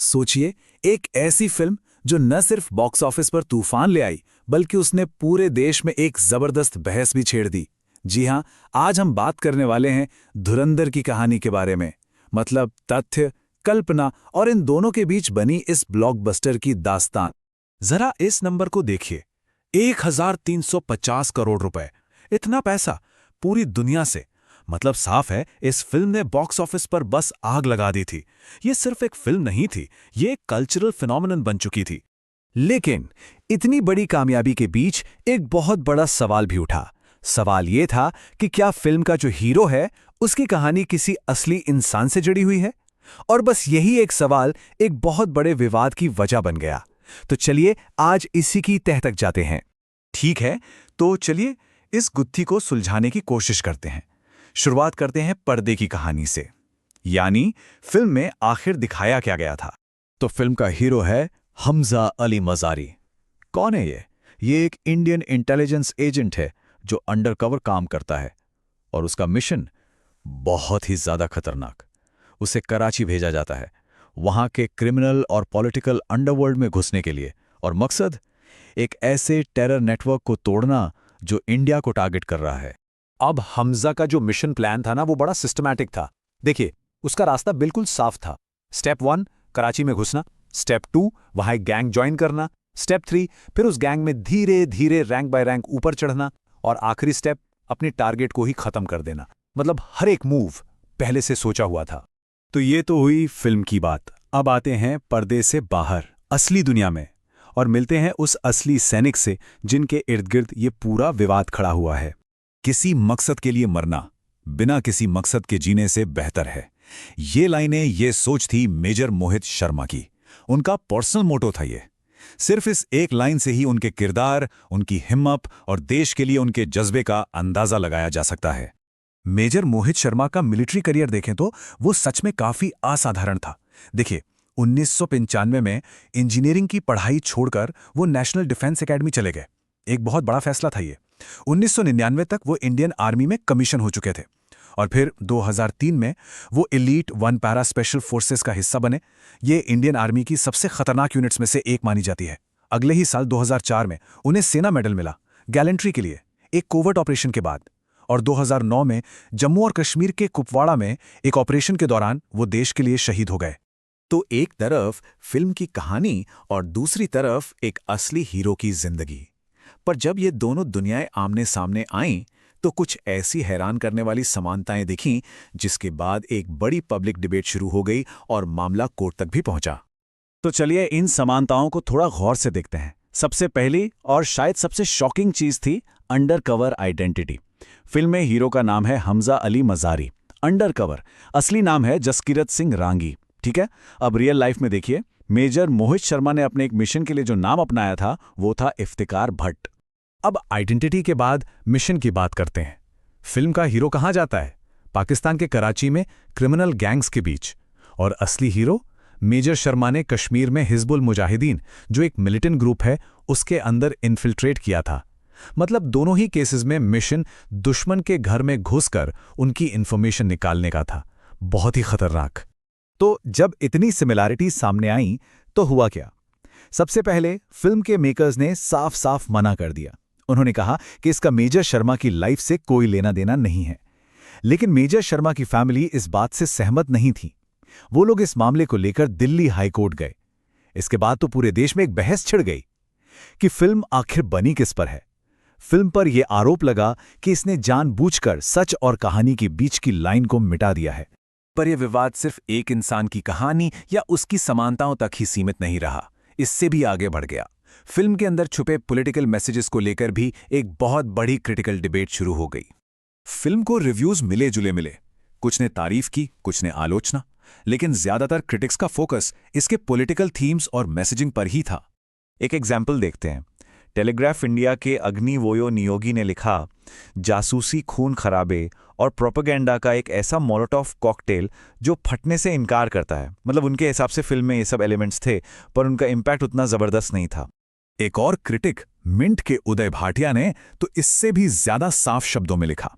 सोचिए, एक ऐसी फिल्म जो न सिर्फ बॉक्स ऑफिस पर तूफान ले आई, बल्कि उसने पूरे देश में एक जबरदस्त बहस भी छेड़ दी। जी हां, आज हम बात करने वाले हैं धुरंधर की कहानी के बारे में। मतलब तथ्य, कल्पना और इन दोनों के बीच बनी इस ब्लॉकबस्टर की दास्तान। जरा इस नंबर को देखिए, 1350 करोड़ रुपए। इतना पैसा पूरी दुनिया से। मतलब साफ है, इस फिल्म ने बॉक्स ऑफिस पर बस आग लगा दी थी। ये सिर्फ एक फिल्म नहीं थी, ये एक कल्चरल फिनोमिनन बन चुकी थी। लेकिन इतनी बड़ी कामयाबी के बीच एक बहुत बड़ा सवाल भी उठा। सवाल ये था कि क्या फिल्म का जो हीरो है, उसकी कहानी किसी असली इंसान से जुड़ी हुई है? और बस यही एक सवाल एक बहुत बड़े विवाद की वजह बन गया। तो चलिए आज इसी की तह तक जाते हैं। ठीक है, तो चलिए इस गुत्थी को सुलझाने की कोशिश करते हैं। शुरुआत करते हैं पर्दे की कहानी से, यानी फिल्म में आखिर दिखाया क्या गया था। तो फिल्म का हीरो है हमजा अली मज़ारी। कौन है ये? ये एक इंडियन इंटेलिजेंस एजेंट है जो अंडरकवर काम करता है, और उसका मिशन बहुत ही ज्यादा खतरनाक। उसे कराची भेजा जाता है, वहां के क्रिमिनल और पॉलिटिकल अंडरवर्ल्ड में घुसने के लिए। और मकसद, एक ऐसे टेरर नेटवर्क को तोड़ना जो इंडिया को टारगेट कर रहा है। अब हमजा का जो मिशन प्लान था ना, वो बड़ा सिस्टमैटिक था। देखिए, उसका रास्ता बिल्कुल साफ था। स्टेप 1 कराची में घुसना, स्टेप 2 वहां एक गैंग ज्वाइन करना, स्टेप 3 फिर उस गैंग में धीरे धीरे रैंक बाय रैंक ऊपर चढ़ना, और आखिरी स्टेप अपनी टारगेट को ही खत्म कर देना। मतलब हर एक मूव पहले से सोचा हुआ था। तो ये तो हुई फिल्म की बात। अब आते हैं पर्दे से बाहर, असली दुनिया में, और मिलते हैं उस असली सैनिक से जिनके इर्द गिर्द ये पूरा विवाद खड़ा हुआ है। किसी मकसद के लिए मरना बिना किसी मकसद के जीने से बेहतर है। ये लाइनें, ये सोच थी मेजर मोहित शर्मा की। उनका पर्सनल मोटो था ये। सिर्फ इस एक लाइन से ही उनके किरदार, उनकी हिम्मत और देश के लिए उनके जज्बे का अंदाजा लगाया जा सकता है। मेजर मोहित शर्मा का मिलिट्री करियर देखें तो वो सच में काफी असाधारण था। देखिए, 1995 में इंजीनियरिंग की पढ़ाई छोड़कर वो नेशनल डिफेंस एकेडमी चले गए। एक बहुत बड़ा फैसला था ये। 1999 तक वो इंडियन आर्मी में कमीशन हो चुके थे, और फिर 2003 में वो एलीट 1 पैरा स्पेशल फोर्सेस का हिस्सा बने। ये इंडियन आर्मी की सबसे खतरनाक यूनिट्स में से एक मानी जाती है। अगले ही साल 2004 में उन्हें सेना मेडल मिला गैलेंट्री के लिए, एक कोवर्ट ऑपरेशन के बाद। और 2009 में जम्मू और कश्मीर के कुपवाड़ा में एक ऑपरेशन के दौरान वो देश के लिए शहीद हो गए। तो एक तरफ फिल्म की कहानी और दूसरी तरफ एक असली हीरो की जिंदगी। पर जब ये दोनों दुनियाएं आमने सामने आईं, तो कुछ ऐसी हैरान करने वाली समानताएं दिखीं, जिसके बाद एक बड़ी पब्लिक डिबेट शुरू हो गई और मामला कोर्ट तक भी पहुंचा। तो चलिए इन समानताओं को थोड़ा गौर से देखते हैं। सबसे पहली और शायद सबसे शॉकिंग चीज थी अंडरकवर आइडेंटिटी। फिल्म में हीरो का नाम है हमजा अली मज़ारी। अंडरकवर असली नाम है जसकीरत सिंह रांगी। ठीक है, अब रियल लाइफ में देखिए, मेजर मोहित शर्मा ने अपने एक मिशन के लिए जो नाम अपनाया था वो था इफ्तिकार भट्ट। अब आइडेंटिटी के बाद मिशन की बात करते हैं। फिल्म का हीरो कहां जाता है? पाकिस्तान के कराची में क्रिमिनल गैंग्स के बीच। और असली हीरो मेजर शर्मा ने कश्मीर में हिजबुल मुजाहिदीन, जो एक मिलिटेंट ग्रुप है, उसके अंदर इन्फिल्ट्रेट किया था। मतलब दोनों ही केसेस में मिशन दुश्मन के घर में घुसकर उनकी इंफॉर्मेशन निकालने का था। बहुत ही खतरनाक। तो जब इतनी सिमिलैरिटी सामने आई तो हुआ क्या? सबसे पहले फिल्म के मेकर्स ने साफ साफ मना कर दिया। उन्होंने कहा कि इसका मेजर शर्मा की लाइफ से कोई लेना देना नहीं है। लेकिन मेजर शर्मा की फैमिली इस बात से सहमत नहीं थी। वो लोग इस मामले को लेकर दिल्ली हाईकोर्ट गए। इसके बाद तो पूरे देश में एक बहस छिड़ गई कि फिल्म आखिर बनी किस पर है। फिल्म पर यह आरोप लगा कि इसने जानबूझकर सच और कहानी के बीच की लाइन को मिटा दिया है। पर यह विवाद सिर्फ एक इंसान की कहानी या उसकी समानताओं तक ही सीमित नहीं रहा, इससे भी आगे बढ़ गया। फिल्म के अंदर छुपे पॉलिटिकल मैसेजेस को लेकर भी एक बहुत बड़ी क्रिटिकल डिबेट शुरू हो गई। फिल्म को रिव्यूज मिले जुले मिले, कुछ ने तारीफ की, कुछ ने आलोचना, लेकिन ज्यादातर क्रिटिक्स का फोकस इसके पॉलिटिकल थीम्स और मैसेजिंग पर ही था। एक एग्जाम्पल देखते हैं। टेलीग्राफ इंडिया के अग्निवोयो नियोगी ने लिखा, जासूसी, खून खराबे और प्रोपेगेंडा का एक ऐसा मोलोटोव कॉकटेल जो फटने से इनकार करता है। मतलब उनके हिसाब से फिल्म में ये सब एलिमेंट्स थे, पर उनका इम्पैक्ट उतना जबरदस्त नहीं था। एक और क्रिटिक मिंट के उदय भाटिया ने तो इससे भी ज्यादा साफ शब्दों में लिखा,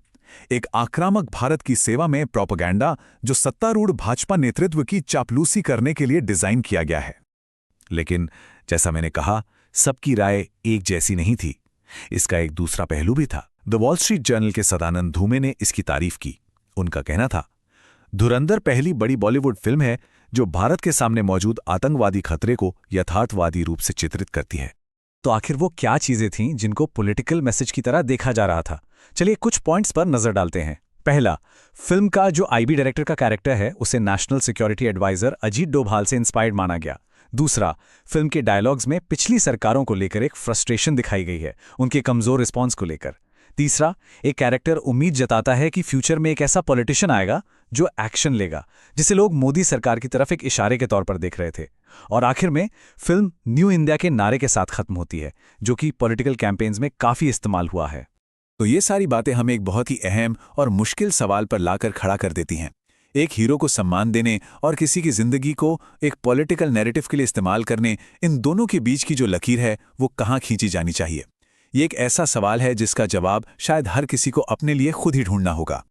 एक आक्रामक भारत की सेवा में प्रोपेगेंडा जो सत्तारूढ़ भाजपा नेतृत्व की चापलूसी करने के लिए डिजाइन किया गया है। लेकिन जैसा मैंने कहा, सबकी राय एक जैसी नहीं थी। इसका एक दूसरा पहलू भी था। द वॉल स्ट्रीट जर्नल के सदानंद धूमे ने इसकी तारीफ की। उनका कहना था, धुरंधर पहली बड़ी बॉलीवुड फिल्म है जो भारत के सामने मौजूद आतंकवादी खतरे को यथार्थवादी रूप से चित्रित करती है। तो आखिर वो क्या चीजें थीं जिनको पॉलिटिकल मैसेज की तरह देखा जा रहा था? चलिए कुछ पॉइंट्स पर नजर डालते हैं। पहला, फिल्म का जो आईबी डायरेक्टर का कैरेक्टर है उसे national security adviser Ajit Doval से इंस्पायर्ड माना गया। दूसरा, फिल्म के डायलॉग्स में पिछली सरकारों को लेकर एक फ्रस्ट्रेशन दिखाई गई है, उनके कमजोर रिस्पॉन्स को लेकर। तीसरा, एक कैरेक्टर उम्मीद जताता है कि फ्यूचर में एक ऐसा पॉलिटिशियन आएगा जो एक्शन लेगा, जिसे लोग मोदी सरकार की तरफ एक इशारे के तौर पर देख रहे थे। और आखिर में फिल्म न्यू इंडिया के नारे के साथ खत्म होती है, जो कि पॉलिटिकल कैंपेन्स में काफी इस्तेमाल हुआ है। तो ये सारी बातें हमें एक बहुत ही अहम और मुश्किल सवाल पर लाकर खड़ा कर देती हैं। एक हीरो को सम्मान देने और किसी की जिंदगी को एक पॉलिटिकल नैरेटिव के लिए इस्तेमाल करने, इन दोनों के बीच की जो लकीर है वो कहाँ खींची जानी चाहिए? ये एक ऐसा सवाल है जिसका जवाब शायद हर किसी को अपने लिए खुद ही ढूंढना होगा।